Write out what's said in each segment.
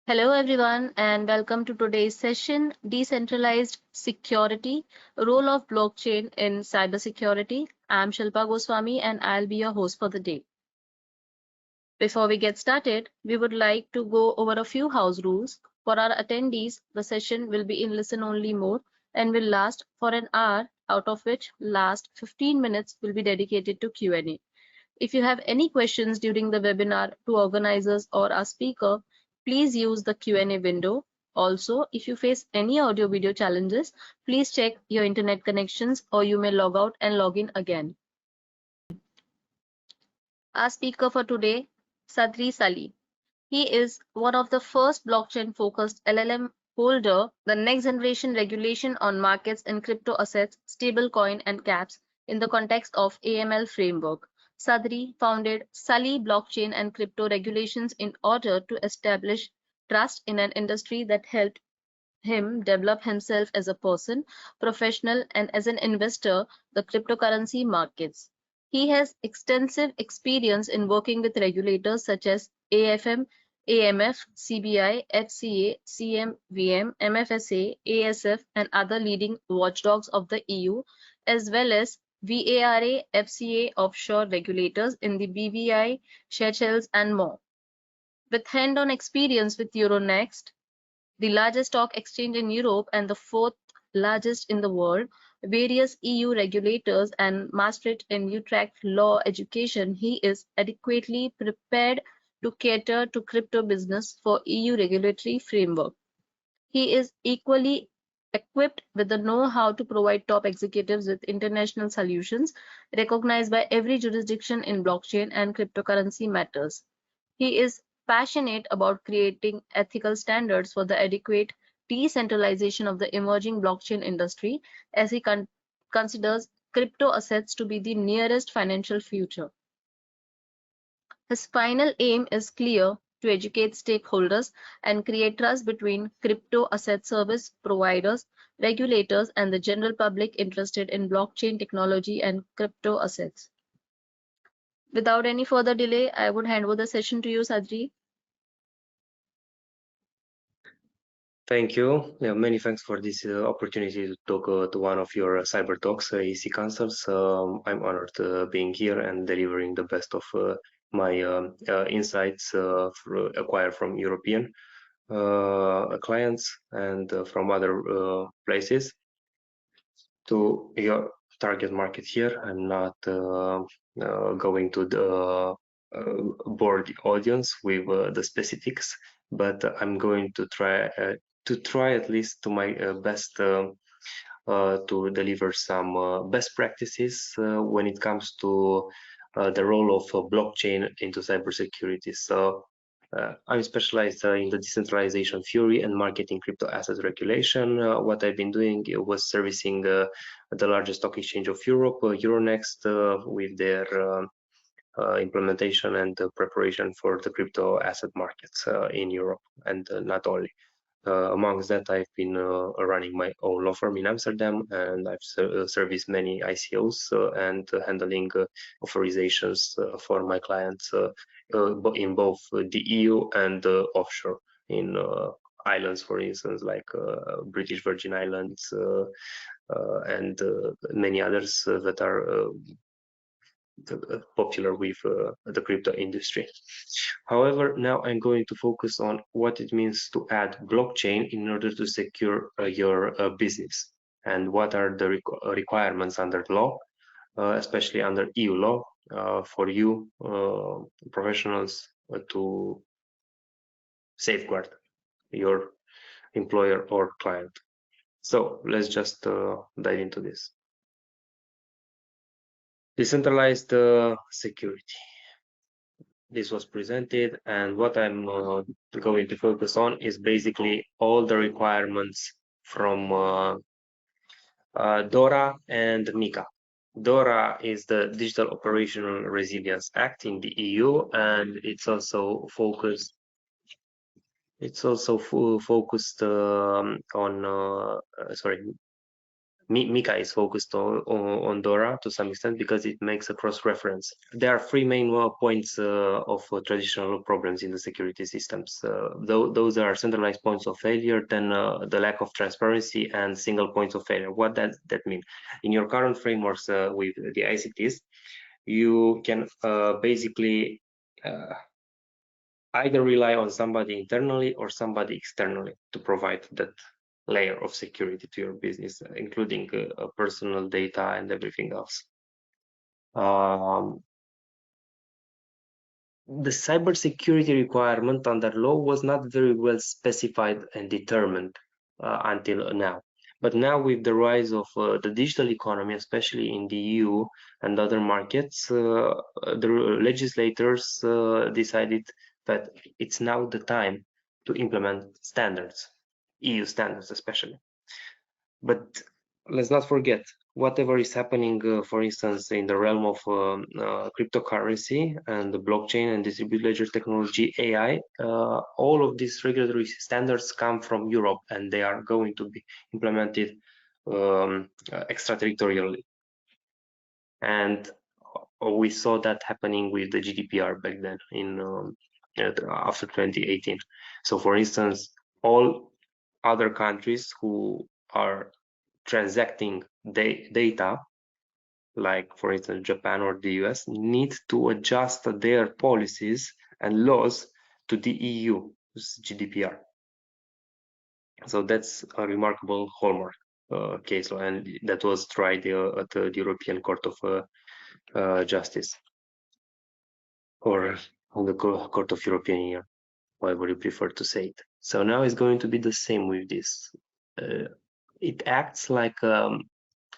Hello, everyone, and welcome to today's session Decentralized Security Role of Blockchain in Cybersecurity. I'm Shilpa Goswami, and I'll be your host for the day. Before we get started, we would like to go over a few house rules. For our attendees, the session will be in listen only mode and will last for an hour, out of which last 15 minutes will be dedicated to Q&A. If you have any questions during the webinar to organizers or our speaker, please use the Q&A window. Also, if you face any audio video challenges, please check your internet connections or you may log out and log in again. Our speaker for today, Sadri Sali. He is one of the first blockchain-focused LLM holder, the next generation regulation on markets in crypto assets, stablecoin and caps in the context of AML framework. Sadri founded Sali Blockchain and Crypto Regulations in order to establish trust in an industry that helped him develop himself as a person, professional, and as an investor, the cryptocurrency markets. He has extensive experience in working with regulators such as AFM, AMF, CBI, FCA, CMVM, MFSA, ASF, and other leading watchdogs of the EU, as well as VARA, FCA offshore regulators in the BVI, Seychelles, and more. With hand-on experience with Euronext, the largest stock exchange in Europe and the fourth largest in the world, various EU regulators and Maastricht and Utrecht law education, he is adequately prepared to cater to crypto business for EU regulatory framework. He is equally equipped with the know-how to provide top executives with international solutions recognized by every jurisdiction in blockchain and cryptocurrency matters. He is passionate about creating ethical standards for the adequate decentralization of the emerging blockchain industry, as he considers crypto assets to be the nearest financial future. His final aim is clear: to educate stakeholders and create trust between crypto asset service providers, regulators, and the general public interested in blockchain technology and crypto assets. Without any further delay, I would hand over the session to you, Sadri. Thank you. Yeah, many thanks for this opportunity to talk to one of your cyber talks, EC Councils. I'm honored being here and delivering the best of my insights acquired from European clients and from other places to your target market here. I'm not going to bore the audience with the specifics, but I'm going to try at least to my best to deliver some best practices when it comes to the role of blockchain into cybersecurity. So I'm specialized in the decentralization theory and marketing crypto assets regulation. What I've been doing was servicing the largest stock exchange of Europe, Euronext, with their implementation and preparation for the crypto asset markets in Europe, and not only. Amongst that, I've been running my own law firm in Amsterdam, and I've serviced many ICOs and handling authorizations for my clients in both the EU and offshore in islands, for instance, like British Virgin Islands and many others that are popular with the crypto industry. However, now I'm going to focus on what it means to add blockchain in order to secure your business, and what are the requirements under law, especially under EU law, for you professionals to safeguard your employer or client. So let's just dive into this. Decentralized security. This was presented, and what I'm going to focus on is basically all the requirements from DORA and MiCA. DORA is the Digital Operational Resilience Act in the EU, and it's also focused on Mika is focused on DORA to some extent because it makes a cross-reference. There are three main points of traditional problems in the security systems. Those are centralized points of failure, then the lack of transparency, and single points of failure. What does that mean? In your current frameworks with the ICTs, you can basically either rely on somebody internally or somebody externally to provide that layer of security to your business, including personal data and everything else. The cybersecurity requirement under law was not very well specified and determined until now. But now with the rise of the digital economy, especially in the EU and other markets, the legislators decided that it's now the time to implement standards, EU standards especially. But let's not forget, whatever is happening, for instance, in the realm of cryptocurrency and the blockchain and distributed ledger technology, AI, all of these regulatory standards come from Europe and they are going to be implemented extraterritorially. And we saw that happening with the GDPR back then in after 2018. So for instance, all other countries who are transacting data, like for instance Japan or the US, need to adjust their policies and laws to the EU's GDPR. So that's a remarkable hallmark case law, and that was tried at the European Court of Justice, or on the Court of European Union, however you prefer to say it. So now it's going to be the same with this. It acts like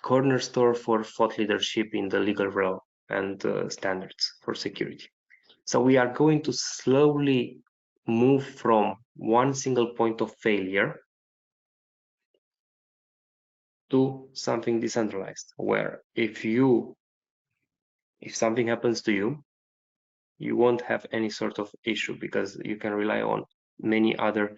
corner store for thought leadership in the legal realm and standards for security. So we are going to slowly move from one single point of failure to something decentralized, where if something happens to you, you won't have any sort of issue because you can rely on many other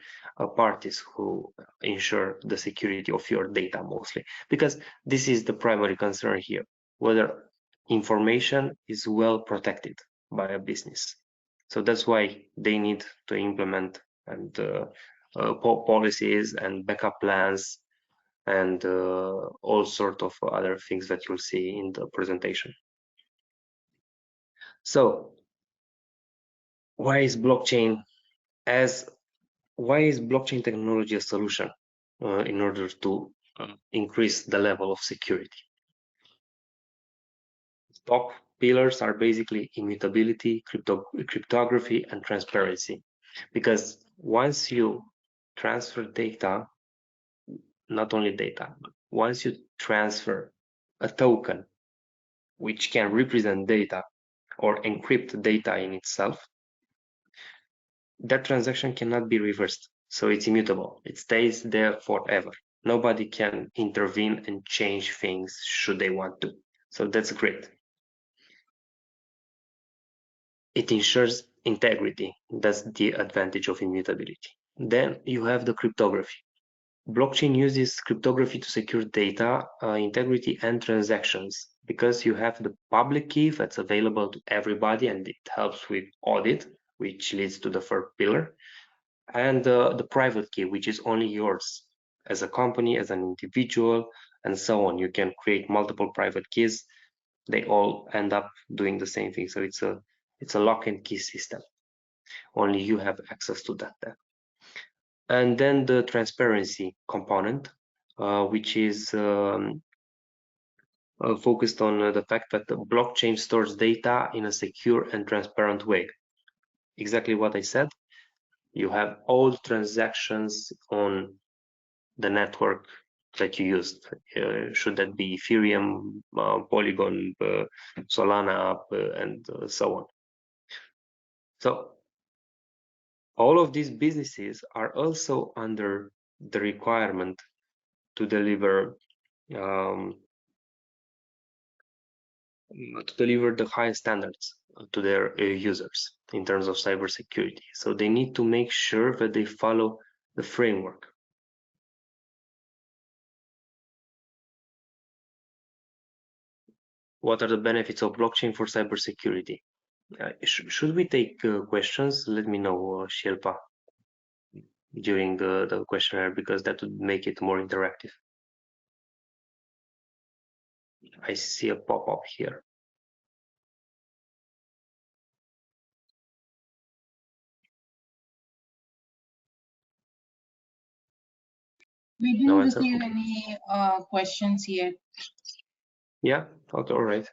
parties who ensure the security of your data mostly, because this is the primary concern here, whether information is well protected by a business. So that's why they need to implement and policies and backup plans and all sort of other things that you'll see in the presentation. So why is blockchain technology a solution in order to increase the level of security? Top pillars are basically immutability, cryptography, and transparency. Because once you transfer data, not only data, but once you transfer a token which can represent data or encrypt data in itself, that transaction cannot be reversed. So it's immutable. It stays there forever. Nobody can intervene and change things should they want to. So that's great. It ensures integrity. That's the advantage of immutability. Then you have the cryptography. Blockchain uses cryptography to secure data, integrity, and transactions because you have the public key that's available to everybody and it helps with audit, which leads to the third pillar, and the private key, which is only yours as a company, as an individual, and so on. You can create multiple private keys. They all end up doing the same thing. So it's a lock and key system. Only you have access to that. And then the transparency component, which is focused on the fact that the blockchain stores data in a secure and transparent way. Exactly what I said. You have all transactions on the network that you used. Should that be Ethereum, Polygon, Solana, and so on. So all of these businesses are also under the requirement to deliver the highest standards to their users in terms of cybersecurity. So they need to make sure that they follow the framework. what are the benefits of blockchain for cybersecurity? Should we take questions? Let me know, Shilpa, during the questionnaire, because that would make it more interactive. I see a pop-up here. We didn't No answer? receive Okay. any questions yet. Yeah, okay, all right.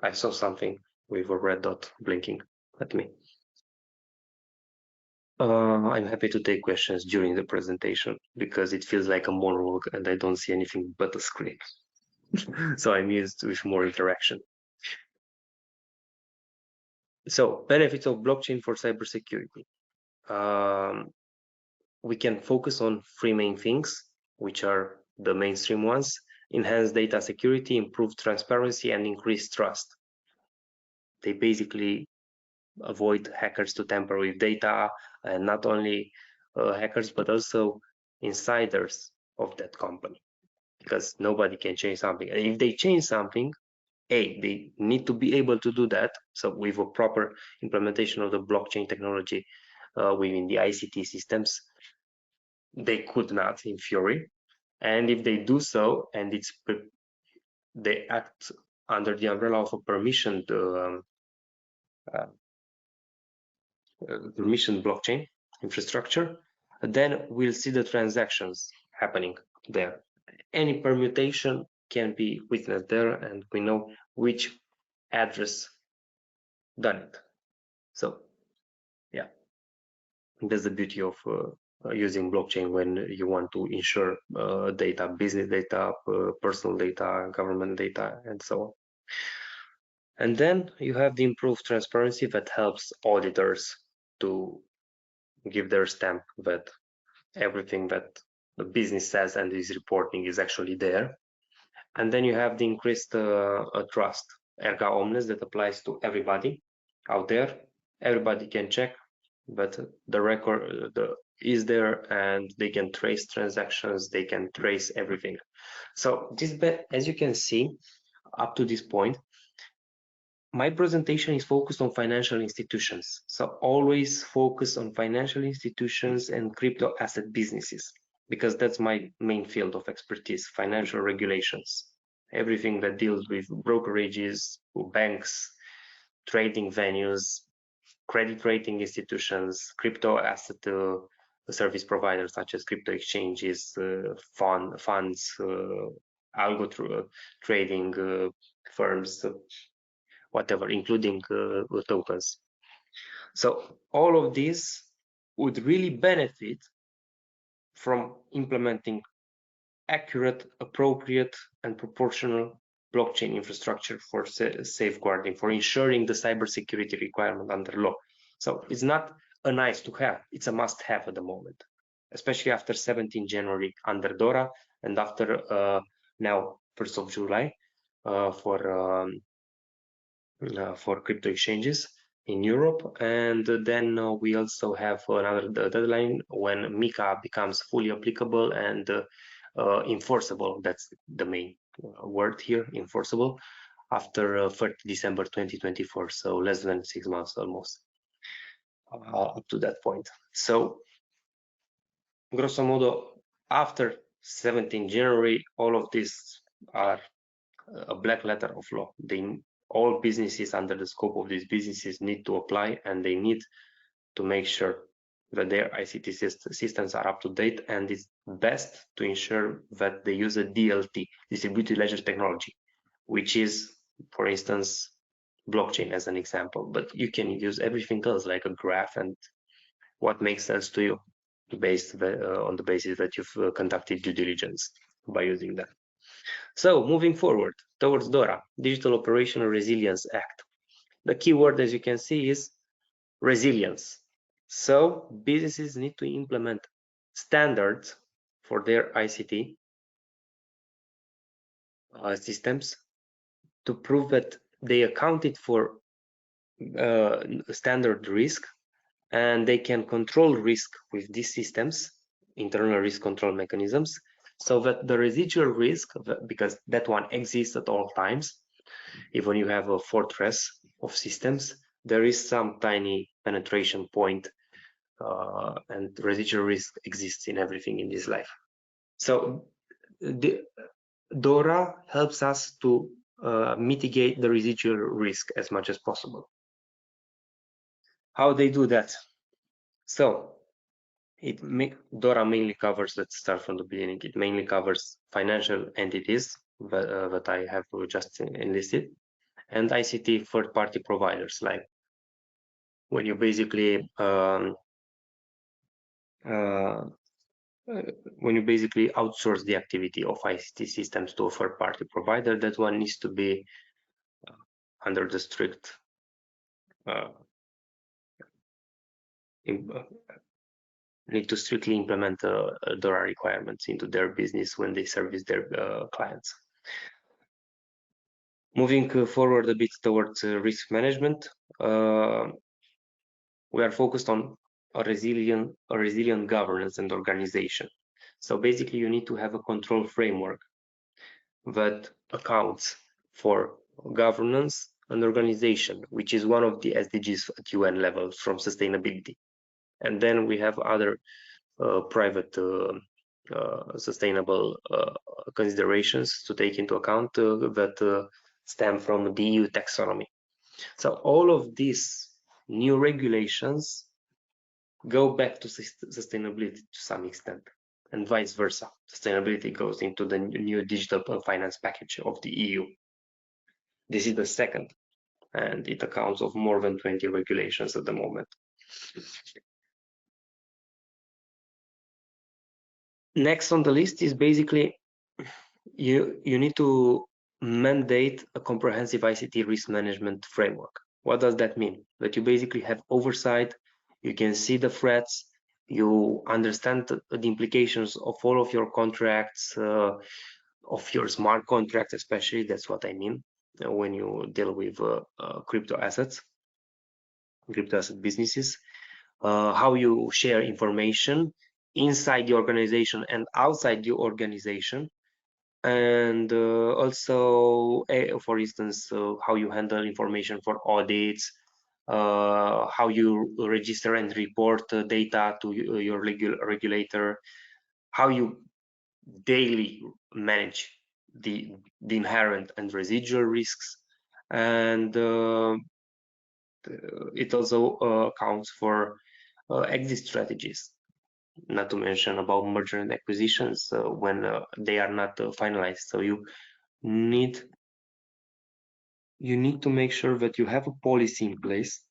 I saw something with a red dot blinking at me. I'm happy to take questions during the presentation because it feels like a monologue and I don't see anything but a screen. So I'm used with more interaction. So benefits of blockchain for cybersecurity. We can focus on three main things, which are the mainstream ones: enhance data security, improve transparency, and increase trust. They basically avoid hackers to tamper with data, and not only hackers, but also insiders of that company, because nobody can change something. And if they change something, they need to be able to do that. So with a proper implementation of the blockchain technology within the ICT systems, they could not, in theory. And if they do so, and they act under the umbrella of a permissioned blockchain infrastructure, then we'll see the transactions happening there. Any permutation can be witnessed there, and we know which address done it. So yeah, that's the beauty of using blockchain when you want to ensure data, business data, personal data, government data, and so on. And then you have the improved transparency that helps auditors to give their stamp that everything that the business says and is reporting is actually there. And then you have the increased trust, erga omnes, that applies to everybody out there. Everybody can check that the record is there, and they can trace transactions, they can trace everything. So this, as you can see, up to this point, my presentation is focused on financial institutions. So always focus on financial institutions and crypto asset businesses, because that's my main field of expertise: financial regulations. Everything that deals with brokerages, banks, trading venues, credit rating institutions, crypto asset service providers such as crypto exchanges, funds, algo trading firms, whatever, including tokens. So all of these would really benefit from implementing accurate, appropriate, and proportional blockchain infrastructure for safeguarding, for ensuring the cybersecurity requirement under law. So it's not a nice to have, it's a must have at the moment, especially after 17 January under DORA, and after now 1st of July for crypto exchanges in Europe. And then we also have another deadline when MiCA becomes fully applicable and enforceable. That's the main word here, enforceable, after 3rd December 2024. So less than 6 months almost up to that point. So grosso modo, after 17 January, all of these are a black letter of law. All businesses under the scope of these businesses need to apply, and they need to make sure that their ICT systems are up to date, and it's best to ensure that they use a DLT, distributed ledger technology, which is, for instance, blockchain as an example, but you can use everything else like a graph and what makes sense to you based on the basis that you've conducted due diligence by using that. So moving forward towards DORA, Digital Operational Resilience Act. The key word, as you can see, is resilience. So businesses need to implement standards for their ICT systems to prove that they accounted for standard risk, and they can control risk with these systems, internal risk control mechanisms, so that the residual risk, because that one exists at all times, Even you have a fortress of systems, there is some tiny penetration point and residual risk exists in everything in this life. So the DORA helps us to mitigate the residual risk as much as possible. How they do that? So DORA mainly covers, let's start from the beginning, it mainly covers financial entities that I have just enlisted, and ICT third-party providers, like when you basically outsource the activity of ICT systems to a third-party provider, that one needs to be under the strict need to strictly implement DORA requirements into their business when they service their clients. Moving forward a bit towards risk management, we are focused on a resilient governance and organization. So basically, you need to have a control framework that accounts for governance and organization, which is one of the SDGs at UN level from sustainability. And then we have other private sustainable considerations to take into account that stem from the EU taxonomy. So all of these new regulations go back to sustainability to some extent, and vice versa. Sustainability goes into the new digital finance package of the EU. This is the second, and it accounts of more than 20 regulations at the moment. Next on the list is basically you need to mandate a comprehensive ICT risk management framework. What does that mean? That you basically have oversight, you can see the threats, you understand the implications of all of your contracts, of your smart contracts especially, that's what I mean, when you deal with crypto asset businesses, how you share information inside the organization and outside the organization, and also, for instance, how you handle information for audits, how you register and report data to your regulator, how you daily manage the inherent and residual risks, and it also accounts for exit strategies, not to mention about merger and acquisitions when they are not finalized. So you need to make sure that you have a policy in place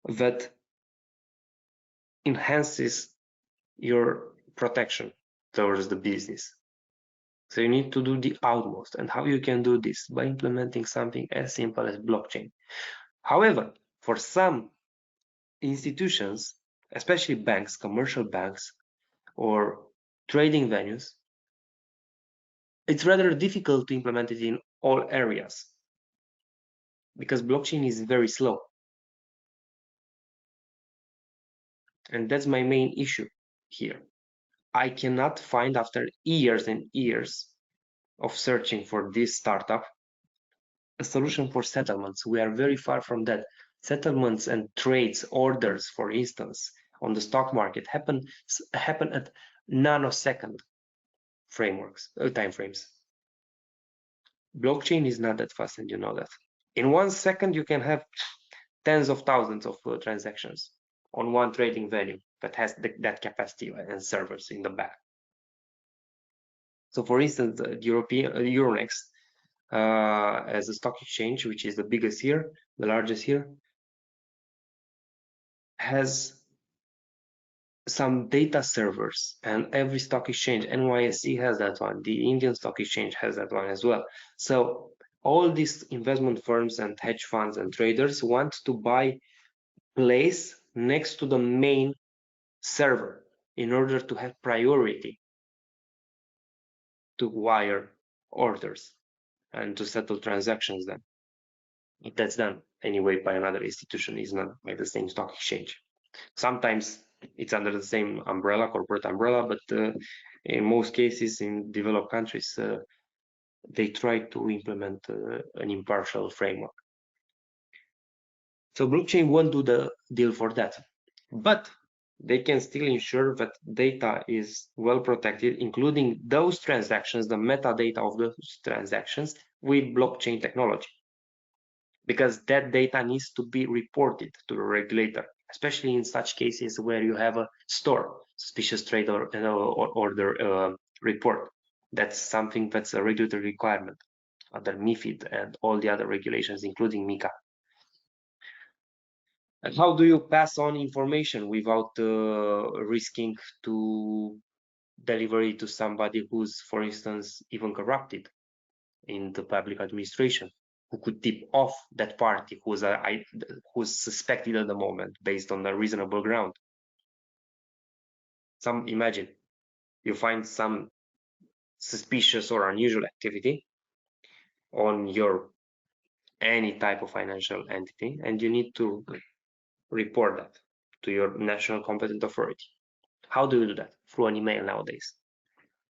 that enhances your protection towards the business. So you need to do the utmost. And how you can do this? By implementing something as simple as blockchain. However, for some institutions, especially banks, commercial banks, or trading venues, it's rather difficult to implement it in all areas because blockchain is very slow. And that's my main issue here. I cannot find, after years and years of searching for this startup, a solution for settlements. We are very far from that. Settlements and trades, orders, for instance, on the stock market happen at nanosecond frameworks, timeframes. Blockchain is not that fast, and you know that. In 1 second, you can have tens of thousands of transactions on one trading venue that has that capacity and servers in the back. So, for instance, the Euronext, as a stock exchange, which is the biggest here, the largest here, has some data servers, and every stock exchange, NYSE has that one, the Indian stock exchange has that one as well. So all these investment firms and hedge funds and traders want to buy place next to the main server in order to have priority to wire orders and to settle transactions. Then if that's done anyway by another institution, is not by the same stock exchange. Sometimes it's under the same umbrella, corporate umbrella, but in most cases in developed countries, they try to implement an impartial framework. So blockchain won't do the deal for that, but they can still ensure that data is well protected, including those transactions, the metadata of those transactions with blockchain technology, because that data needs to be reported to the regulator, especially in such cases where you have a store, suspicious trade or order report. That's something that's a regulatory requirement under MiFID and all the other regulations, including MiCA. And how do you pass on information without risking to deliver it to somebody who's, for instance, even corrupted in the public administration, who could tip off that party who's suspected at the moment based on a reasonable ground? Imagine you find some suspicious or unusual activity on your any type of financial entity, and you need to report that to your national competent authority. How do you do that? Through an email nowadays.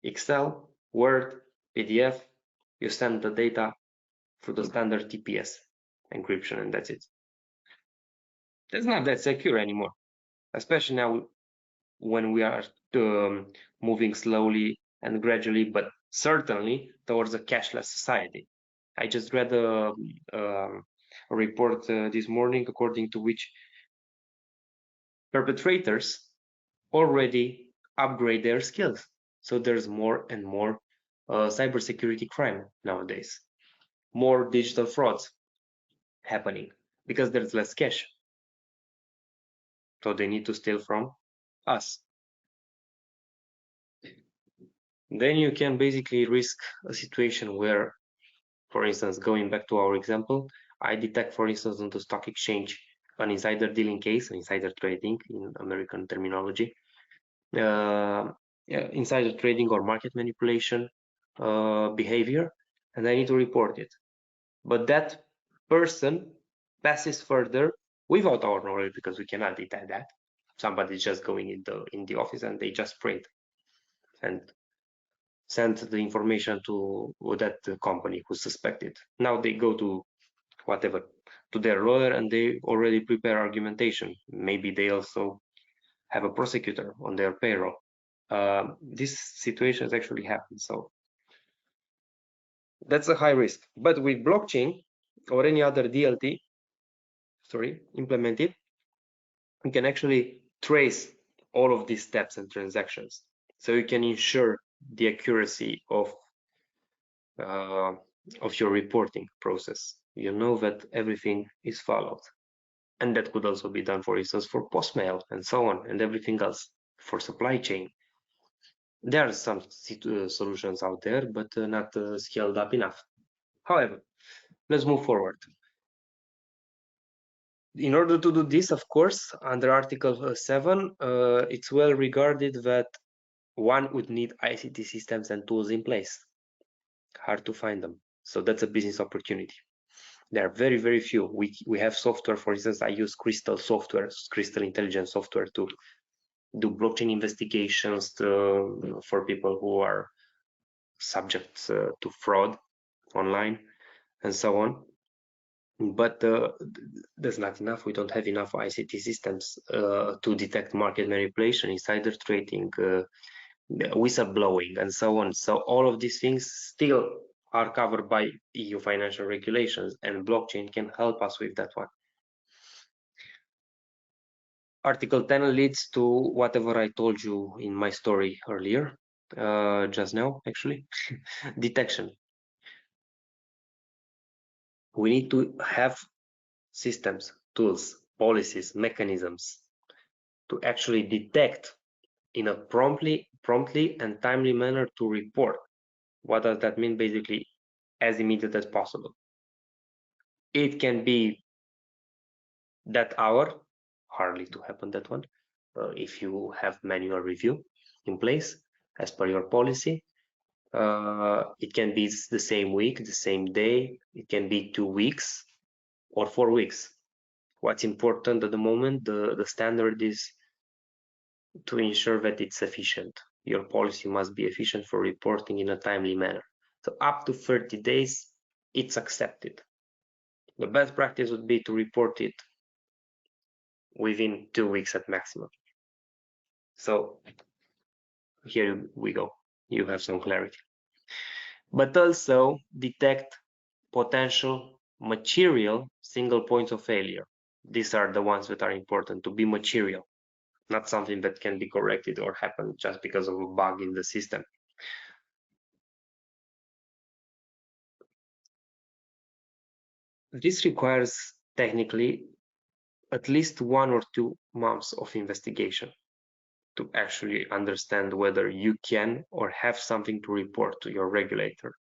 Excel, Word, PDF, you send the data through the standard TPS encryption, and that's it. That's not that secure anymore, especially now when we are moving slowly and gradually, but certainly towards a cashless society. I just read a report this morning according to which perpetrators already upgrade their skills. So there's more and more cybersecurity crime nowadays, more digital frauds happening because there's less cash. So they need to steal from us. Then you can basically risk a situation where, for instance, going back to our example, I detect, for instance, on the stock exchange, an insider dealing case, insider trading in American terminology, insider trading or market manipulation behavior, and I need to report it. But that person passes further without our knowledge, because we cannot detect that. Somebody's just going in the office and they just print and send the information to that company who's suspected. Now they go to whatever, to their lawyer, and they already prepare argumentation. Maybe they also have a prosecutor on their payroll. These situations actually happen, so that's a high risk. But with blockchain or any other DLT, implemented, you can actually trace all of these steps and transactions. So you can ensure the accuracy of your reporting process. You know that everything is followed. And that could also be done, for instance, for postmail and so on, and everything else for supply chain. There are some solutions out there, but not scaled up enough. However, let's move forward. In order to do this, of course, under Article 7, it's well regarded that one would need ICT systems and tools in place. Hard to find them. So that's a business opportunity. There are very, very few. We have software, for instance, I use Crystal software, Crystal Intelligence software to do blockchain investigations for people who are subject to fraud online and so on. But that's not enough. We don't have enough ICT systems to detect market manipulation, insider trading, whistleblowing, and so on. So all of these things still are covered by EU financial regulations, and blockchain can help us with that one. Article 10 leads to whatever I told you in my story earlier, just now, actually, detection. We need to have systems, tools, policies, mechanisms to actually detect in a promptly and timely manner to report. What does that mean? Basically, as immediate as possible. It can be that hour, hardly to happen that one, if you have manual review in place as per your policy. It can be the same week, the same day, it can be 2 weeks or 4 weeks. What's important at the moment, the standard is to ensure that it's efficient. Your policy must be efficient for reporting in a timely manner. So up to 30 days, it's accepted. The best practice would be to report it within 2 weeks at maximum. So here we go. You have some clarity. But also detect potential material single points of failure. These are the ones that are important to be material, not something that can be corrected or happen just because of a bug in the system. This requires technically at least 1 or 2 months of investigation to actually understand whether you can or have something to report to your regulator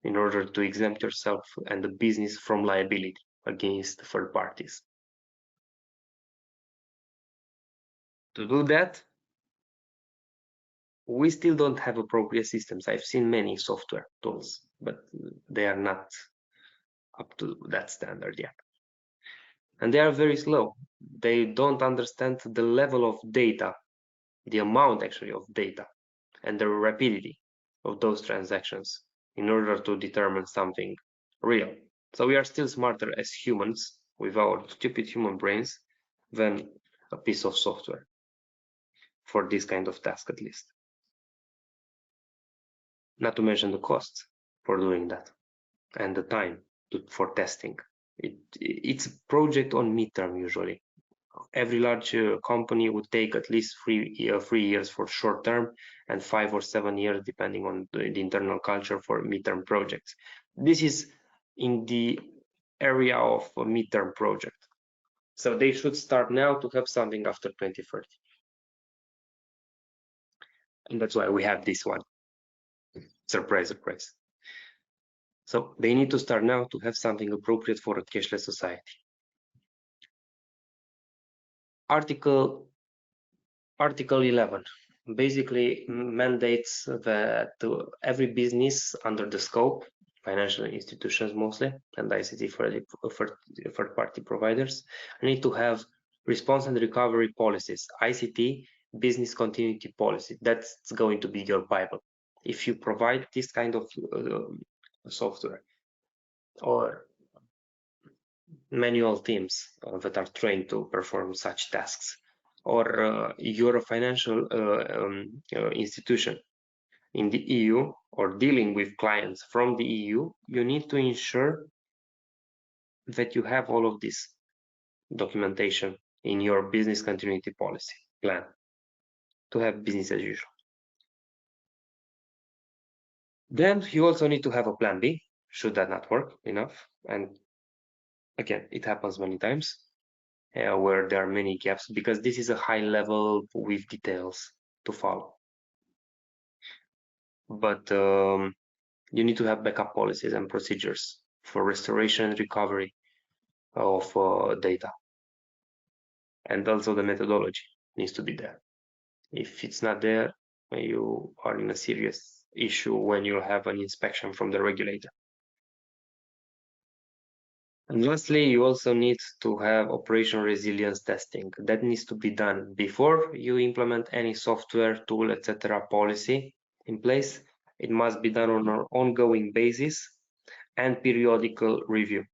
in order to exempt yourself and the business from liability against third parties. To do that, we still don't have appropriate systems. I've seen many software tools, but they are not up to that standard yet. And they are very slow. They don't understand the level of data, the amount actually of data, and the rapidity of those transactions in order to determine something real. So we are still smarter as humans with our stupid human brains than a piece of software for this kind of task, at least. Not to mention the costs for doing that and the time for testing. It's a project on midterm usually. Every large company would take at least 3 years for short term and 5 or 7 years depending on the internal culture for midterm projects. This is in the area of a midterm project. So they should start now to have something after 2030. And that's why we have this one. Surprise, surprise. So they need to start now to have something appropriate for a cashless society. Article 11 basically mandates that every business under the scope, financial institutions mostly, and ICT third-party providers, need to have response and recovery policies, ICT, business continuity policy. That's going to be your Bible. If you provide this kind of software or manual teams that are trained to perform such tasks, or you're a financial institution in the EU or dealing with clients from the EU, you need to ensure that you have all of this documentation in your business continuity policy plan to have business as usual. Then you also need to have a plan B, should that not work enough. And again, it happens many times. Where there are many gaps, because this is a high level with details to follow. But you need to have backup policies and procedures for restoration and recovery of data. And also the methodology needs to be there. If it's not there, you are in a serious issue when you have an inspection from the regulator. And lastly, you also need to have operational resilience testing. That needs to be done before you implement any software, tool, etc. policy in place. It must be done on an ongoing basis and periodical review.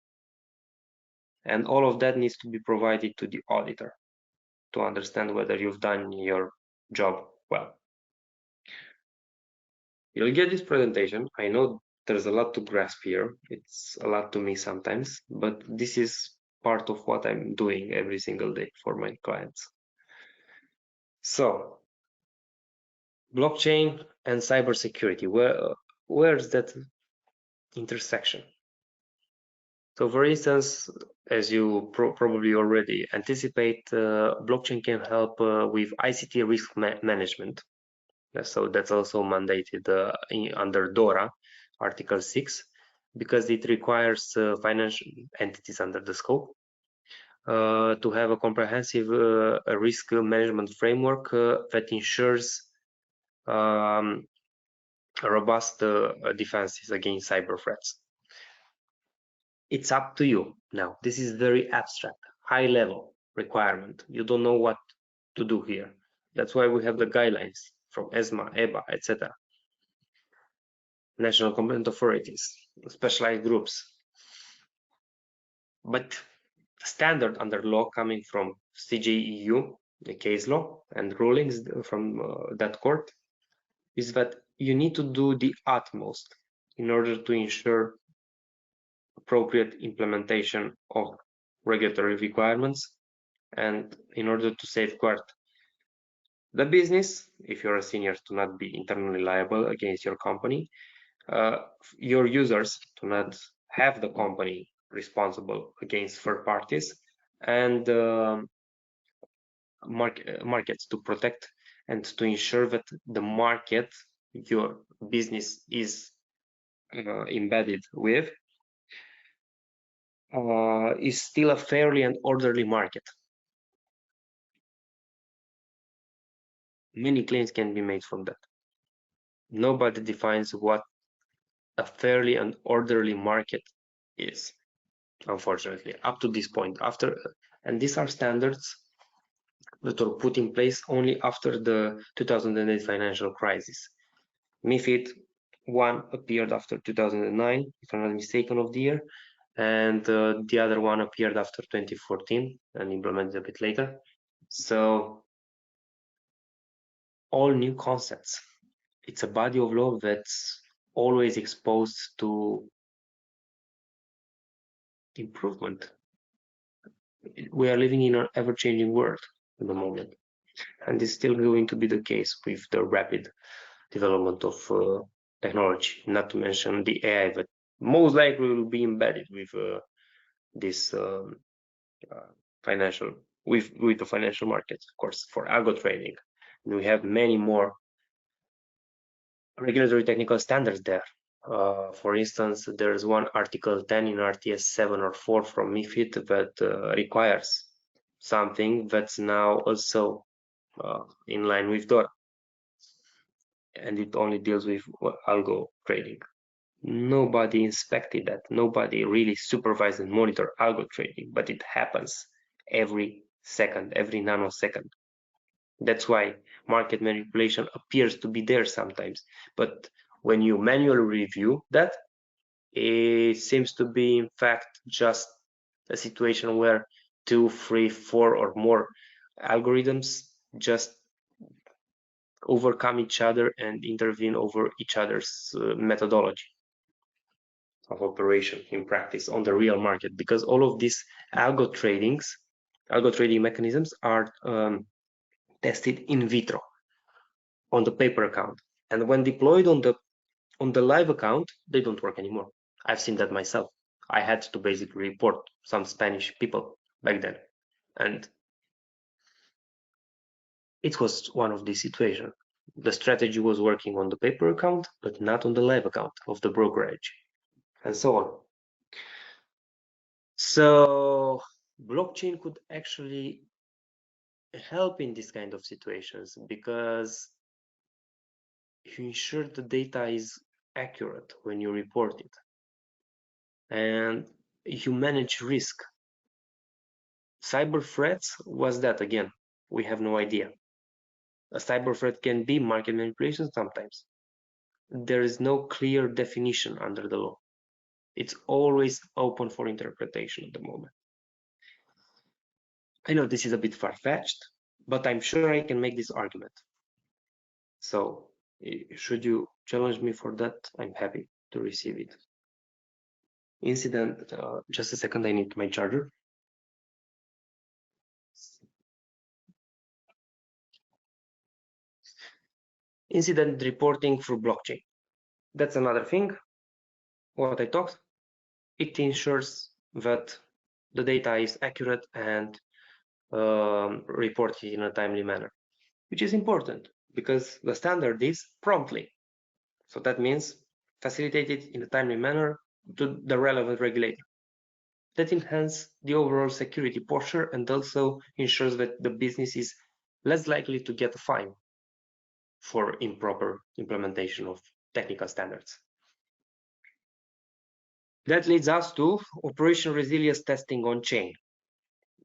And all of that needs to be provided to the auditor to understand whether you've done your job well. You'll get this presentation. I know there's a lot to grasp here. It's a lot to me sometimes, but this is part of what I'm doing every single day for my clients. So, blockchain and cybersecurity, where's that intersection? So, for instance, as you probably already anticipate, blockchain can help with ICT risk management. So that's also mandated under DORA, Article 6, because it requires financial entities under the scope to have a comprehensive risk management framework that ensures robust defenses against cyber threats. It's up to you now. This is very abstract, high level requirement. You don't know what to do here. That's why we have the guidelines from ESMA, EBA, etc. national competent authorities, specialized groups. But standard under law coming from CJEU, the case law, and rulings from that court is that you need to do the utmost in order to ensure appropriate implementation of regulatory requirements and in order to safeguard the business, if you're a senior, to not be internally liable against your company, your users to not have the company responsible against third parties, and markets to protect and to ensure that the market your business is embedded with is still a fairly and orderly market. Many claims can be made from that. Nobody defines what a fairly and orderly market is, unfortunately, up to this point. And these are standards that were put in place only after the 2008 financial crisis. MiFID 1 appeared after 2009, if I'm not mistaken, of the year, and the other one appeared after 2014 and implemented a bit later. So all new concepts. It's a body of law that's always exposed to improvement. We are living in an ever-changing world at the moment, and it's still going to be the case with the rapid development of technology, not to mention the AI that most likely will be embedded with this financial, with the financial markets, of course, for algo trading. And we have many more regulatory technical standards there. For instance, there's one Article 10 in RTS 7 or 4 from MiFID that requires something that's now also in line with DORA, and it only deals with algo trading. Nobody inspected that. Nobody really supervised and monitored algo trading, but it happens every second, every nanosecond. That's why market manipulation appears to be there sometimes. But when you manually review that, it seems to be, in fact, just a situation where 2, 3, 4 or more algorithms just overcome each other and intervene over each other's methodology of operation in practice on the real market, because all of these algo trading mechanisms are tested in vitro on the paper account, and when deployed on the live account, they don't work anymore. I've seen that myself. I had to basically report some Spanish people back then, and it was one of these situations. The strategy was working on the paper account, but not on the live account of the brokerage, and so on. So blockchain could actually help in this kind of situations because you ensure the data is accurate when you report it, and you manage risk. Cyber threats was that, again, we have no idea. A cyber threat can be market manipulation sometimes. There is no clear definition under the law. It's always open for interpretation at the moment. I know this is a bit far-fetched, but I'm sure I can make this argument. So should you challenge me for that, I'm happy to receive it. Incident, just a second, I need my charger. Incident reporting through blockchain. That's another thing. What I talked, it ensures that the data is accurate and reported in a timely manner, which is important because the standard is promptly. So that means facilitated in a timely manner to the relevant regulator. That enhances the overall security posture and also ensures that the business is less likely to get a fine for improper implementation of technical standards. That leads us to operation resilience testing on chain.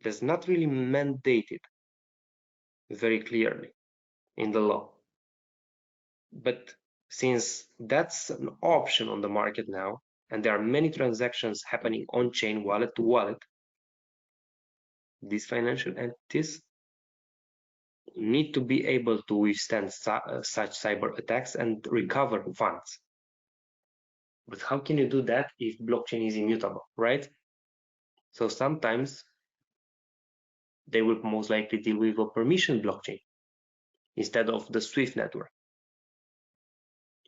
That's not really mandated very clearly in the law, but since that's an option on the market now, and there are many transactions happening on-chain, wallet to wallet, these financial entities need to be able to withstand such cyber attacks and recover funds. But how can you do that if blockchain is immutable, right? So sometimes they will most likely deal with a permission blockchain instead of the Swift network.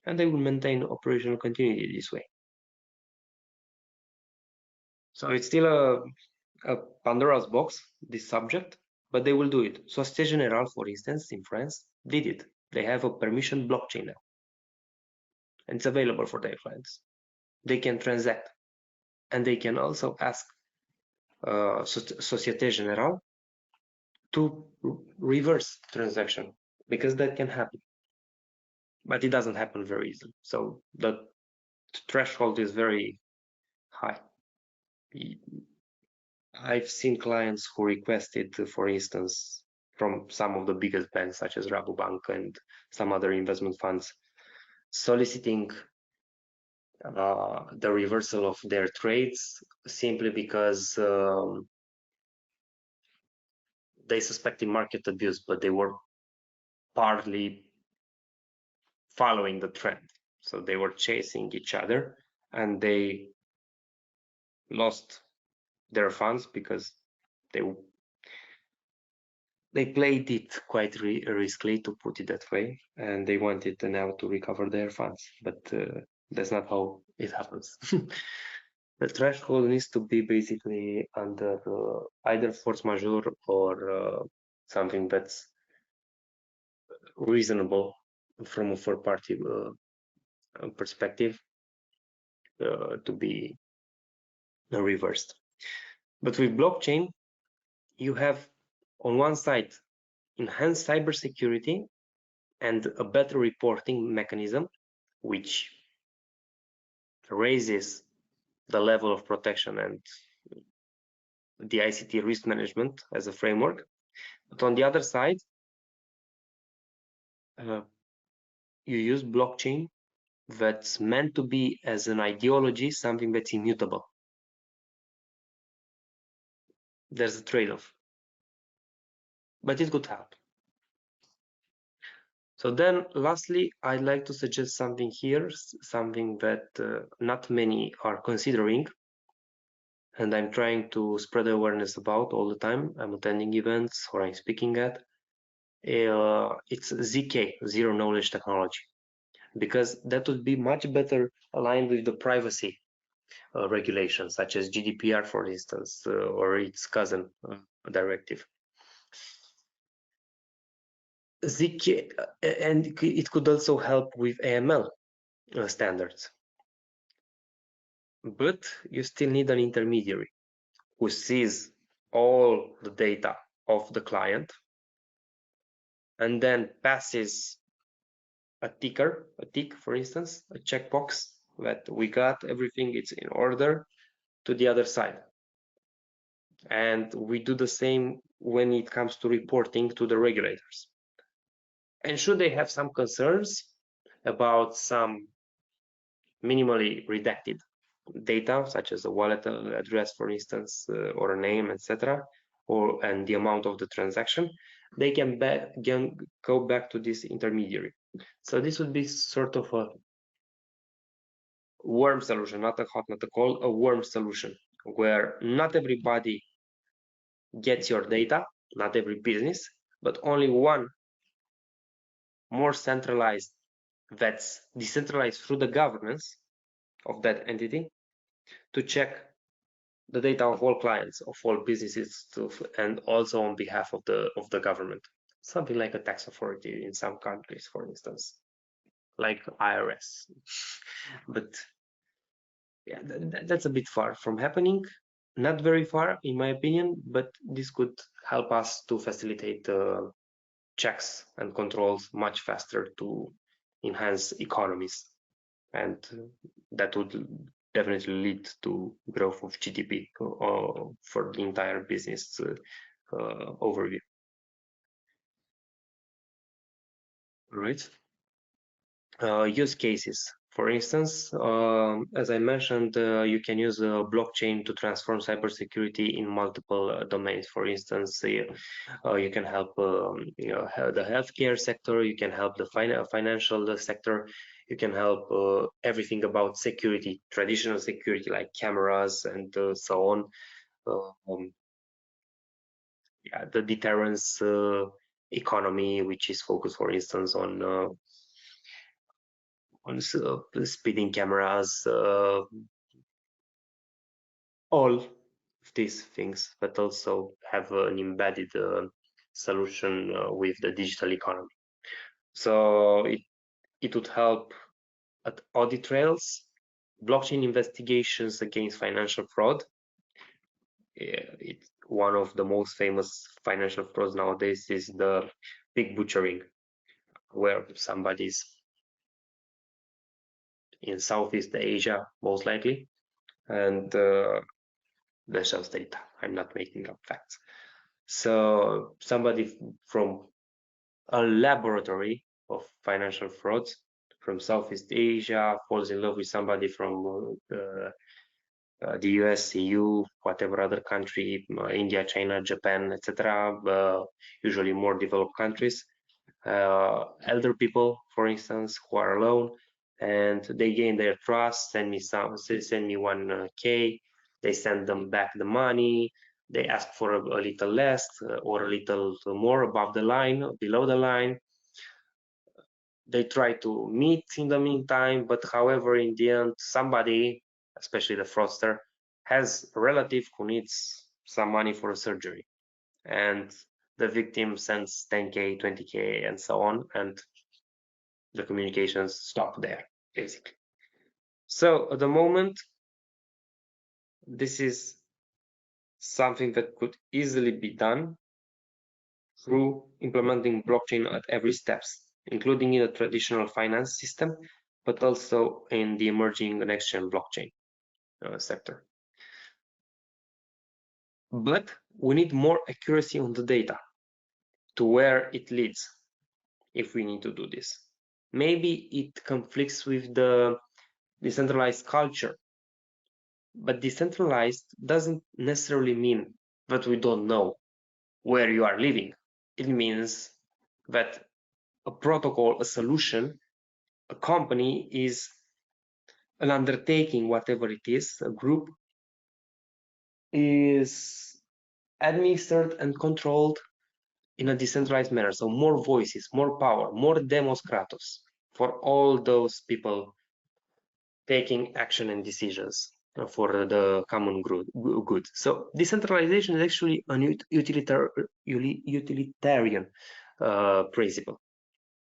And they will maintain operational continuity this way. So it's still a Pandora's box, this subject, but they will do it. Société Générale, for instance, in France, did it. They have a permission blockchain now. And it's available for their clients. They can transact. And they can also ask Société Générale to reverse transaction, because that can happen. But it doesn't happen very easily. So the threshold is very high. I've seen clients who requested, for instance, from some of the biggest banks such as Rabobank and some other investment funds, soliciting the reversal of their trades simply because they suspected market abuse, but they were partly following the trend. So they were chasing each other and they lost their funds because they played it quite risky, to put it that way, and they wanted now to recover their funds, but that's not how it happens. The threshold needs to be basically under either force majeure or something that's reasonable from a third-party perspective to be reversed. But with blockchain, you have on one side enhanced cybersecurity and a better reporting mechanism, which raises the level of protection and the ICT risk management as a framework. But on the other side, you use blockchain that's meant to be as an ideology, something that's immutable. There's a trade-off, but it could help. So then lastly, I'd like to suggest something here, something that not many are considering, and I'm trying to spread awareness about all the time. I'm attending events or I'm speaking at. It's ZK, Zero Knowledge Technology, because that would be much better aligned with the privacy regulations, such as GDPR, for instance, or its cousin directive. ZK, and it could also help with AML standards. But you still need an intermediary who sees all the data of the client and then passes a tick, for instance, a checkbox that we got everything, it's in order, to the other side. And we do the same when it comes to reporting to the regulators. And should they have some concerns about some minimally redacted data, such as a wallet address, for instance, or a name, etc., and the amount of the transaction, they can go back to this intermediary. So this would be sort of a warm solution, not a hot, not a cold, a warm solution, where not everybody gets your data, not every business, but only one more centralized, that's decentralized through the governance of that entity, to check the data of all clients, of all businesses, and also on behalf of the government. Something like a tax authority in some countries, for instance, like IRS. But yeah, that's a bit far from happening. Not very far, in my opinion, but this could help us to facilitate checks and controls much faster to enhance economies, and that would definitely lead to growth of GDP for the entire business overview. Right. Use cases. For instance, as I mentioned, you can use a blockchain to transform cybersecurity in multiple domains. For instance, you can help the healthcare sector, you can help the financial sector, you can help everything about security, traditional security like cameras and so on. Yeah, the deterrence economy, which is focused, for instance, on speeding cameras, all of these things, but also have an embedded solution with the digital economy. So it would help at audit trails, blockchain investigations against financial fraud. It's one of the most famous financial frauds nowadays is the pig butchering, where somebody's in Southeast Asia, most likely, and that shows data. I'm not making up facts. So somebody from a laboratory of financial frauds from Southeast Asia falls in love with somebody from the US, EU, whatever other country, India, China, Japan, etc. Usually more developed countries. Elder people, for instance, who are alone, and they gain their trust. Send me 1K. They send them back the money. They ask for a little less or a little more above the line, below the line. They try to meet in the meantime, but however, in the end, somebody, especially the fraudster, has a relative who needs some money for a surgery, and the victim sends 10K, 20K, and so on, and the communications stop there, basically. So at the moment, this is something that could easily be done through implementing blockchain at every steps, including in the traditional finance system, but also in the emerging next-gen blockchain sector. But we need more accuracy on the data to where it leads if we need to do this. Maybe it conflicts with the decentralized culture, but decentralized doesn't necessarily mean that we don't know where you are living. It means that a protocol, a solution, a company is an undertaking, whatever it is, a group is administered and controlled in a decentralized manner. So more voices, more power, more demos kratos for all those people taking action and decisions for the common good. So decentralization is actually a utilitarian principle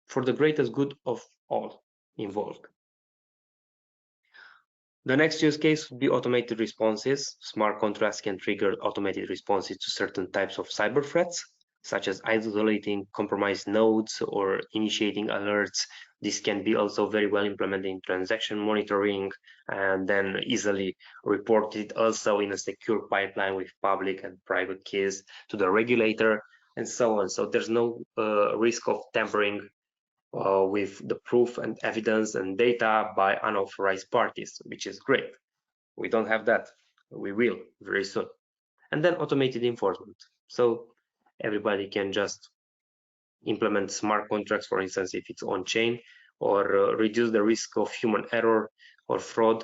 for the greatest good of all involved. The next use case would be automated responses. Smart contracts can trigger automated responses to certain types of cyber threats, such as isolating compromised nodes or initiating alerts. This can be also very well implemented in transaction monitoring and then easily reported also in a secure pipeline with public and private keys to the regulator and so on. So there's no risk of tampering with the proof and evidence and data by unauthorized parties, which is great. We don't have that. We will very soon. And then automated enforcement. So everybody can just implement smart contracts, for instance, if it's on chain, or reduce the risk of human error or fraud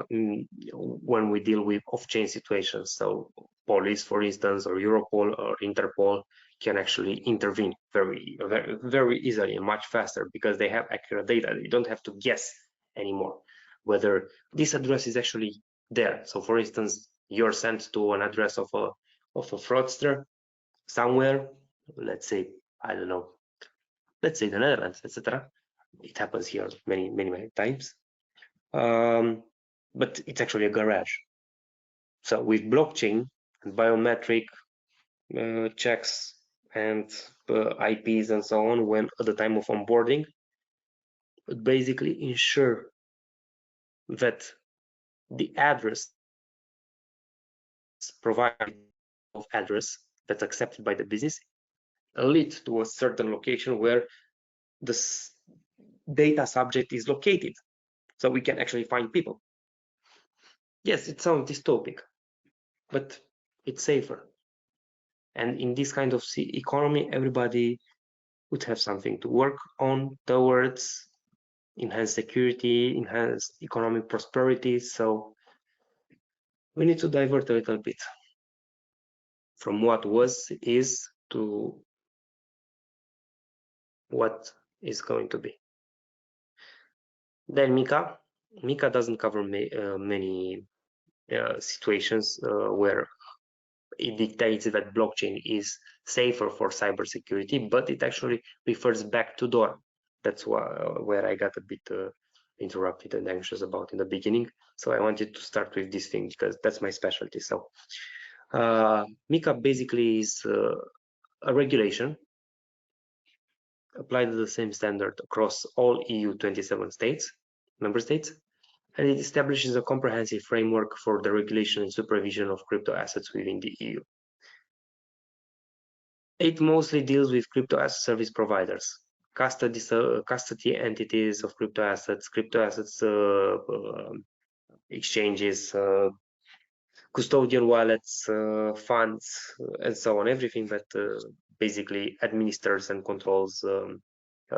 when we deal with off-chain situations. So police, for instance, or Europol or Interpol can actually intervene very easily and much faster because they have accurate data. They don't have to guess anymore whether this address is actually there. So for instance, you're sent to an address of a fraudster somewhere, let's say, I don't know, let's say the Netherlands, etc. It happens here many times. But it's actually a garage. So with blockchain and biometric checks and IPs and so on, when at the time of onboarding, it basically ensure that the address provided of address that's accepted by the business lead to a certain location where data subject is located, so we can actually find people. Yes, it sounds dystopic, but it's safer. And in this kind of economy, everybody would have something to work on towards enhanced security, enhanced economic prosperity. So we need to divert a little bit from what was, is, to what is going to be. Then Mika doesn't cover many situations where it dictates that blockchain is safer for cybersecurity, but it actually refers back to DORA. That's where I got a bit interrupted and anxious about in the beginning. So I wanted to start with this thing because that's my specialty. So Mika basically is a regulation applied to the same standard across all EU 27 member states, and it establishes a comprehensive framework for the regulation and supervision of crypto assets within the EU. It mostly deals with crypto asset service providers, custody entities of crypto assets exchanges, custodian wallets, funds, and so on, everything that basically administers and controls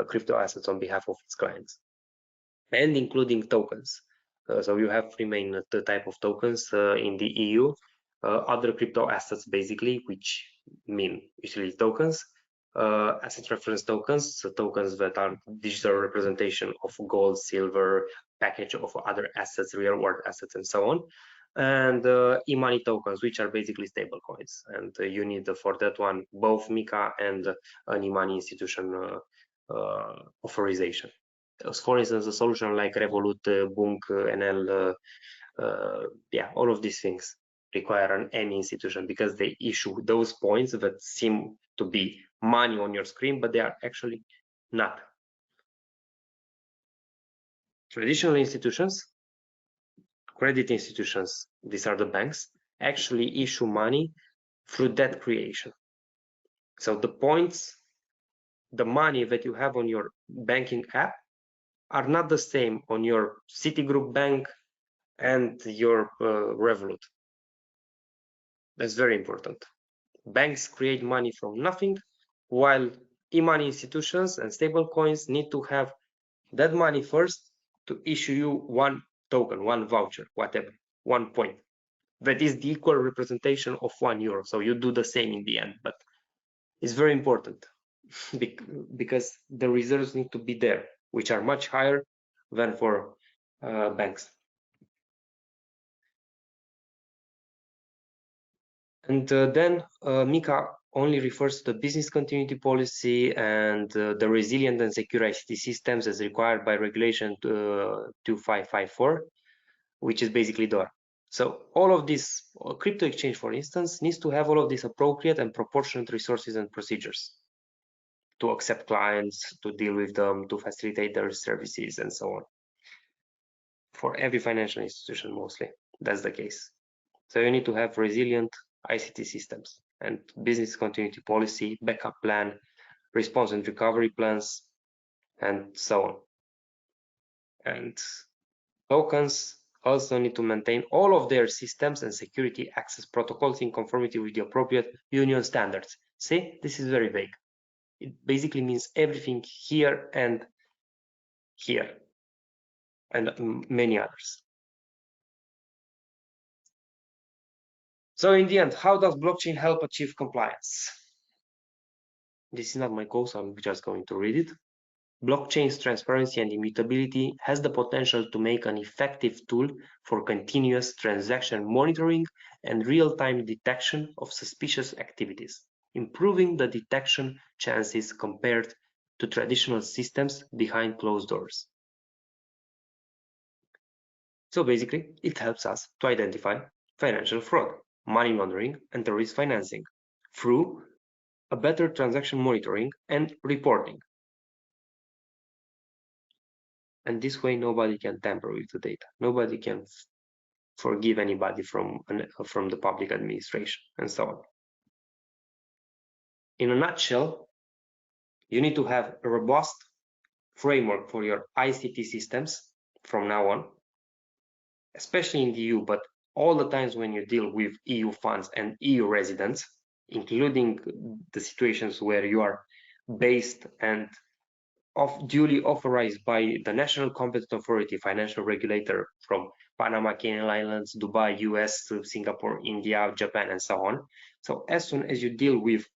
crypto assets on behalf of its clients, and including tokens. So you have three main type of tokens in the EU. Other crypto assets, basically, which mean usually tokens, asset reference tokens, so tokens that are digital representation of gold, silver, package of other assets, real world assets, and so on. And e-money tokens, which are basically stable coins. And you need for that one both Mika and an e-money institution authorization. For instance, a solution like Revolut, Bunk, NL, yeah, all of these things require any institution because they issue those points that seem to be money on your screen, but they are actually not. Traditional institutions, credit institutions, these are the banks, actually issue money through debt creation. So the points, the money that you have on your banking app are not the same on your Citigroup bank and your Revolut. That's very important. Banks create money from nothing, while e-money institutions and stable coins need to have that money first to issue you one token, one voucher, whatever, 1 point. That is the equal representation of €1. So you do the same in the end, but it's very important because the reserves need to be there, which are much higher than for banks. And then Mika only refers to the business continuity policy and the resilient and secure ICT systems as required by regulation 2554, which is basically DORA. So all of this crypto exchange, for instance, needs to have all of these appropriate and proportionate resources and procedures to accept clients, to deal with them, to facilitate their services, and so on. For every financial institution, mostly, that's the case. So you need to have resilient ICT systems and business continuity policy, backup plan, response and recovery plans, and so on. And tokens also need to maintain all of their systems and security access protocols in conformity with the appropriate union standards. See, this is very vague. It basically means everything here and here, and many others. So in the end, how does blockchain help achieve compliance? This is not my code, so I'm just going to read it. Blockchain's transparency and immutability has the potential to make an effective tool for continuous transaction monitoring and real-time detection of suspicious activities, improving the detection chances compared to traditional systems behind closed doors. So basically, it helps us to identify financial fraud, money laundering, and terrorist financing through a better transaction monitoring and reporting. And this way, nobody can tamper with the data. Nobody can forgive anybody from the public administration and so on. In a nutshell, you need to have a robust, framework for your ICT systems from now on, especially in the EU, but all the times when you deal with EU funds and EU residents, including the situations where you are based and duly authorized by the national competent authority, financial regulator from Panama, Cayman Islands, Dubai, US, Singapore, India, Japan, and so on. So as soon as you deal with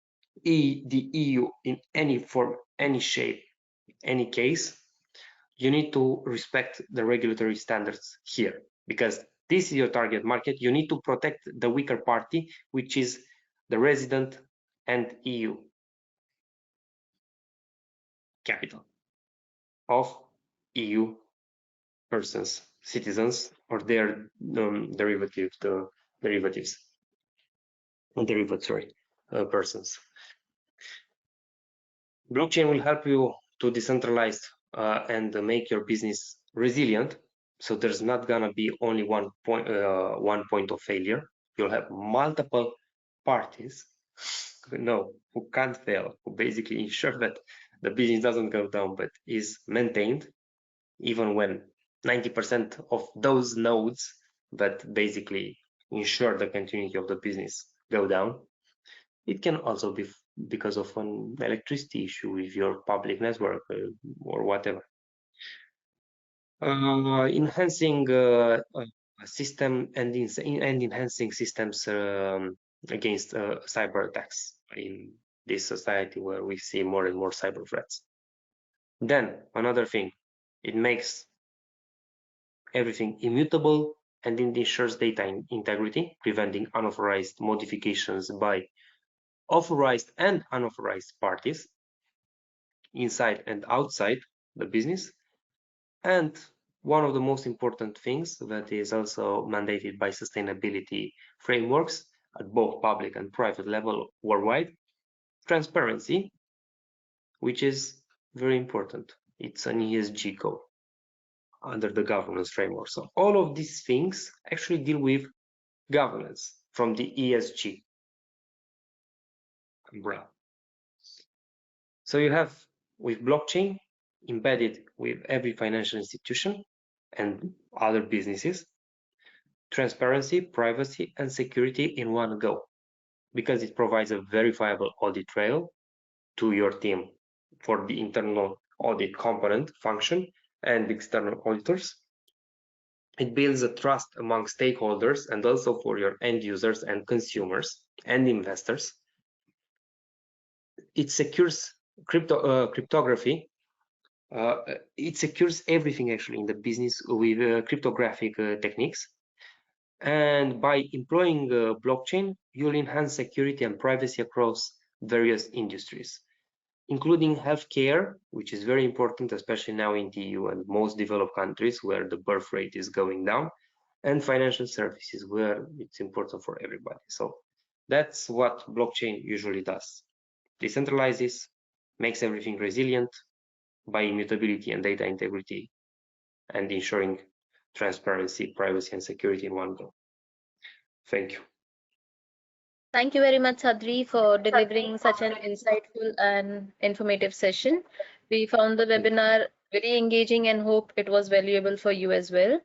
the EU in any form, any shape, any case, you need to respect the regulatory standards here, because this is your target market. You need to protect the weaker party, which is the resident and EU capital of EU persons, citizens, or their persons. Blockchain will help you to decentralize and make your business resilient. So there's not gonna be only one point of failure. You'll have multiple parties who can't fail, who basically ensure that the business doesn't go down, but is maintained, even when 90% of those nodes that basically ensure the continuity of the business go down. It can also be because of an electricity issue with your public network or whatever. Enhancing system and enhancing systems against cyber attacks in this society where we see more and more cyber threats. Then another thing, it makes everything immutable and it ensures data integrity, preventing unauthorized modifications by authorized and unauthorized parties inside and outside the business. And one of the most important things that is also mandated by sustainability frameworks at both public and private level worldwide, transparency, which is very important. It's an ESG code under the governance framework. So all of these things actually deal with governance from the ESG umbrella. So you have with blockchain embedded with every financial institution and other businesses, transparency, privacy, and security in one go, because it provides a verifiable audit trail to your team for the internal audit component function and external auditors. It builds a trust among stakeholders and also for your end users and consumers and investors. It secures cryptography. It secures everything actually in the business with cryptographic techniques. And by employing blockchain, you'll enhance security and privacy across various industries, including healthcare, which is very important, especially now in the EU and most developed countries where the birth rate is going down, and financial services where it's important for everybody. So that's what blockchain usually does. Decentralizes, makes everything resilient by immutability and data integrity, and ensuring transparency, privacy, and security in one go. Thank you. Thank you very much, Sadri, for delivering such an insightful and informative session. We found the webinar very engaging and hope it was valuable for you as well.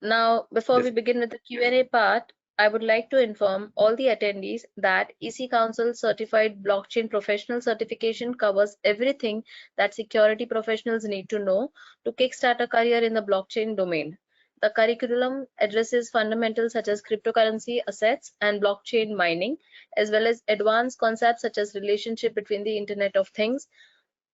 Now, before we begin with the Q&A part, I would like to inform all the attendees that EC Council Certified Blockchain Professional Certification covers everything that security professionals need to know to kickstart a career in the blockchain domain. The curriculum addresses fundamentals such as cryptocurrency assets and blockchain mining, as well as advanced concepts such as relationship between the Internet of Things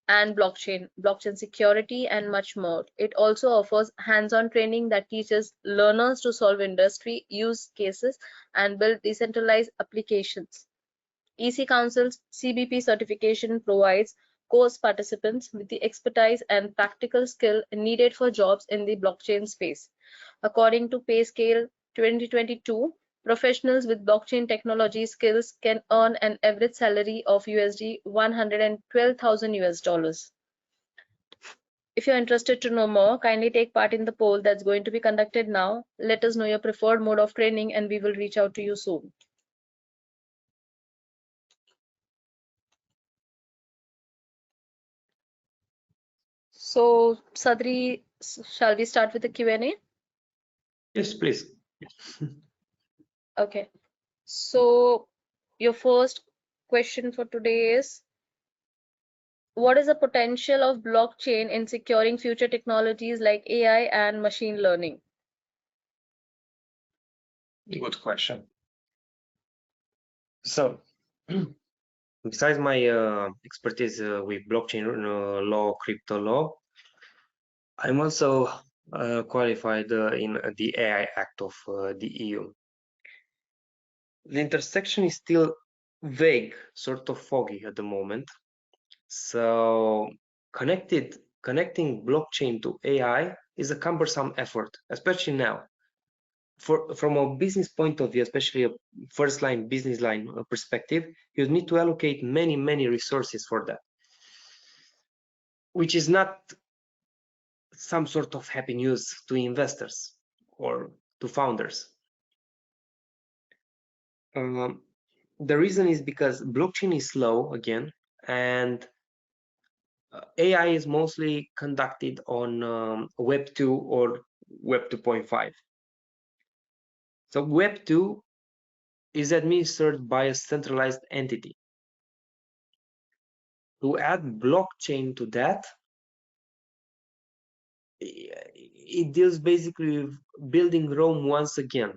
and blockchain security, and much more. It also offers hands-on training that teaches learners to solve industry use cases and build decentralized applications. EC Council's CBP certification provides course participants with the expertise and practical skill needed for jobs in the blockchain space. According to PayScale 2022, professionals with blockchain technology skills can earn an average salary of USD 112,000 US. If you're interested to know more, kindly take part in the poll that's going to be conducted now. Let us know your preferred mode of training and we will reach out to you soon. So, Sadri, shall we start with the Q&A? Yes, please. Okay. So, your first question for today is, what is the potential of blockchain in securing future technologies like AI and machine learning? Good question. So, besides my expertise with blockchain law, crypto law, I'm also qualified in the AI Act of the EU. The intersection is still vague, sort of foggy at the moment. So connecting blockchain to AI is a cumbersome effort, especially now. From a business point of view, especially a first line business line perspective, you need to allocate many resources for that, which is not some sort of happy news to investors or to founders. The reason is because blockchain is slow again, and AI is mostly conducted on Web 2 or Web 2.5. So Web 2 is administered by a centralized entity. To add blockchain to that, it deals basically with building Rome once again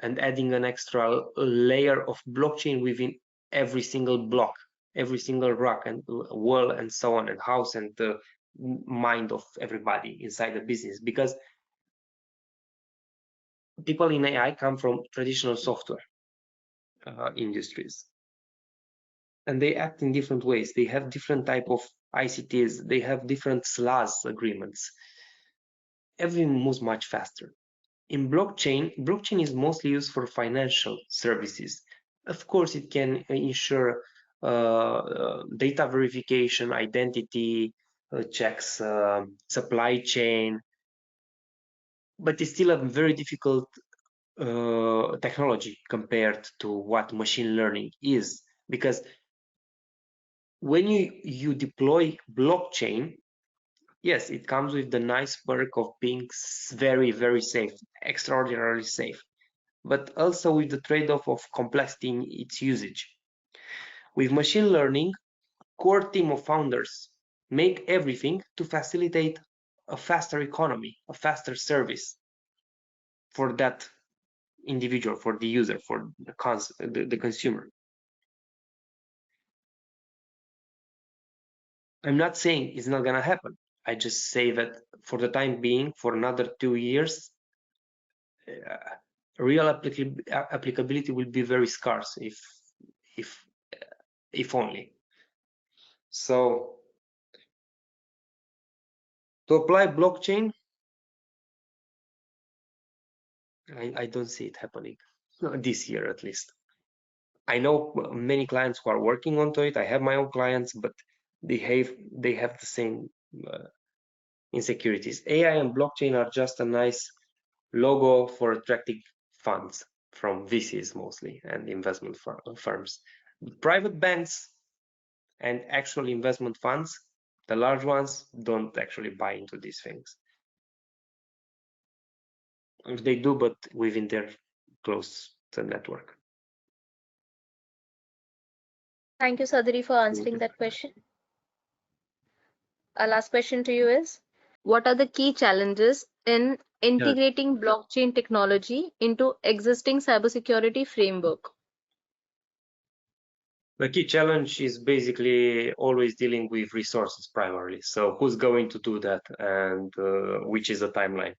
and adding an extra layer of blockchain within every single block, every single rock and wall and so on, and house and the mind of everybody inside the business. Because people in AI come from traditional software industries, and they act in different ways. They have different type of ICTs. They have different SLAs agreements. Everything moves much faster. In blockchain is mostly used for financial services. Of course, it can ensure data verification, identity checks, supply chain, but it's still a very difficult technology compared to what machine learning is, because when you deploy blockchain, yes, it comes with the nice perk of being very safe, extraordinarily safe, but also with the trade-off of complexity in its usage. With machine learning, core team of founders make everything to facilitate a faster economy, a faster service for that individual, for the user, for the consumer. I'm not saying it's not gonna happen. I just say that for the time being, for another 2 years, real applicability will be very scarce, if only. So to apply blockchain, I don't see it happening this year, at least. I know many clients who are working onto it. I have my own clients, but they have the same insecurities. AI and blockchain are just a nice logo for attracting funds from VCs mostly and investment firms. Private banks and actual investment funds, the large ones, don't actually buy into these things. They do, but within their close network. Thank you, Sadri, for answering that question. Our last question to you is, what are the key challenges in integrating blockchain technology into existing cybersecurity framework? The key challenge is basically always dealing with resources primarily. So who's going to do that, and which is the timeline,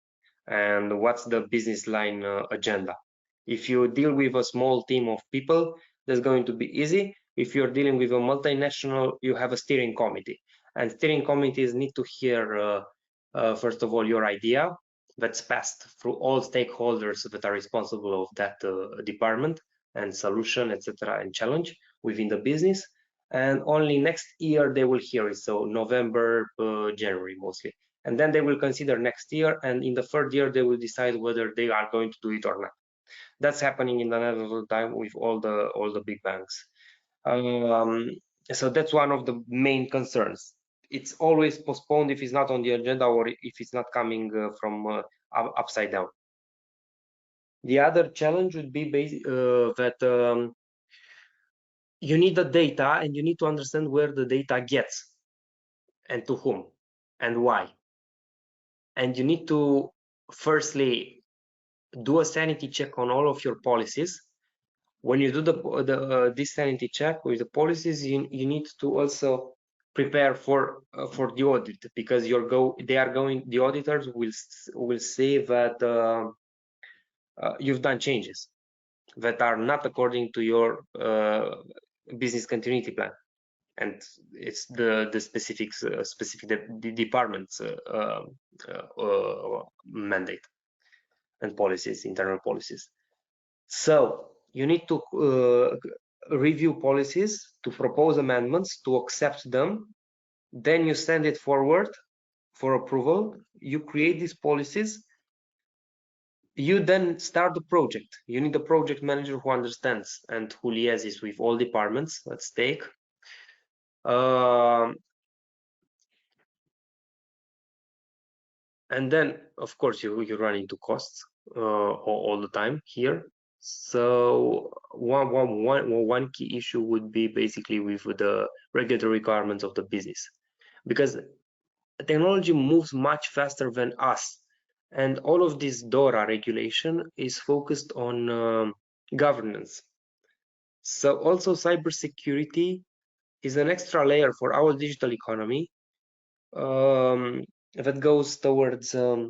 and what's the business line agenda? If you deal with a small team of people, that's going to be easy. If you're dealing with a multinational, you have a steering committee, and steering committees need to hear first of all your idea that's passed through all stakeholders that are responsible of that department and solution, etc., and challenge within the business. And only next year they will hear it, so November, January mostly, and then they will consider next year, and in the third year they will decide whether they are going to do it or not. That's happening in the Netherlands all the time with all the big banks. So that's one of the main concerns. it's always postponed if it's not on the agenda or if it's not coming from upside down. The other challenge would be that you need the data and you need to understand where the data gets and to whom and why. And you need to firstly do a sanity check on all of your policies. When you do this sanity check with the policies, you need to also prepare for the audit, because the auditors will say that you've done changes that are not according to your business continuity plan, and it's the specific department's mandate and policies, internal policies. So you need to review policies, to propose amendments, to accept them. Then you send it forward for approval. You create these policies. You then start the project. You need a project manager who understands and who liaises with all departments at stake. And then, of course, you run into costs all the time here. So one key issue would be basically with the regulatory requirements of the business, because technology moves much faster than us, and all of this DORA regulation is focused on governance. So also cybersecurity is an extra layer for our digital economy that goes towards a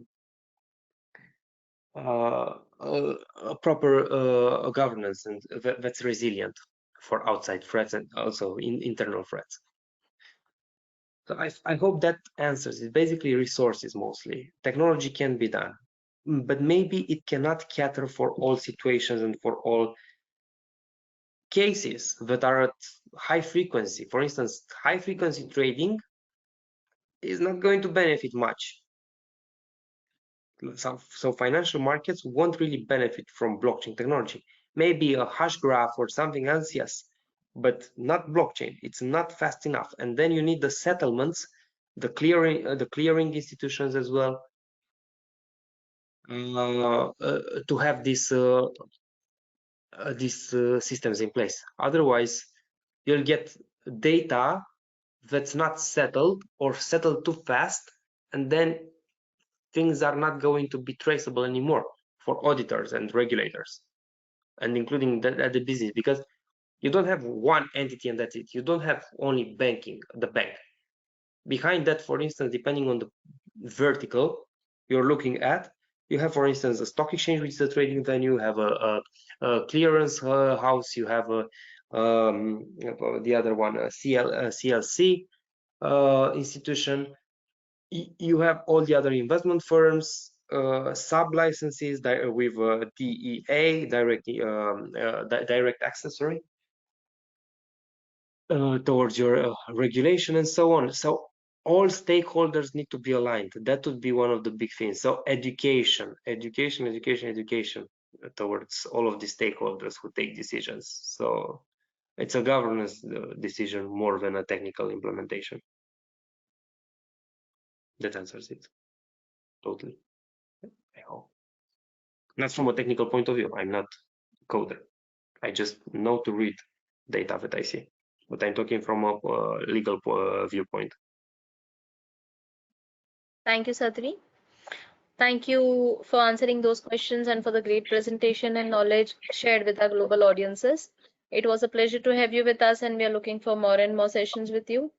proper governance, and that's resilient for outside threats and also internal threats. So I hope that answers it. Basically, resources mostly. Technology can be done, but maybe it cannot cater for all situations and for all cases that are at high frequency. For instance, high frequency trading is not going to benefit much. So financial markets won't really benefit from blockchain technology. Maybe a hash graph or something else, yes, but not blockchain. It's not fast enough. And then you need the settlements, the clearing institutions as well, to have these systems in place. Otherwise, you'll get data that's not settled or settled too fast, and then things are not going to be traceable anymore for auditors and regulators, and including the business, because you don't have one entity and that's it. You don't have only banking, the bank. Behind that, for instance, depending on the vertical you're looking at, you have, for instance, a stock exchange, which is a trading venue, you have a clearance house, you have the other one, a CLC institution. You have all the other investment firms, sub licenses with DEA, direct access, sorry, towards your regulation and so on. So all stakeholders need to be aligned. That would be one of the big things. So education towards all of the stakeholders who take decisions. So it's a governance decision more than a technical implementation. That answers it totally, I hope. Not from a technical point of view. I'm not a coder. I just know to read data that I see, but I'm talking from a legal viewpoint. Thank you, Sadri. Thank you for answering those questions and for the great presentation and knowledge shared with our global audiences. It was a pleasure to have you with us, and we are looking for more and more sessions with you.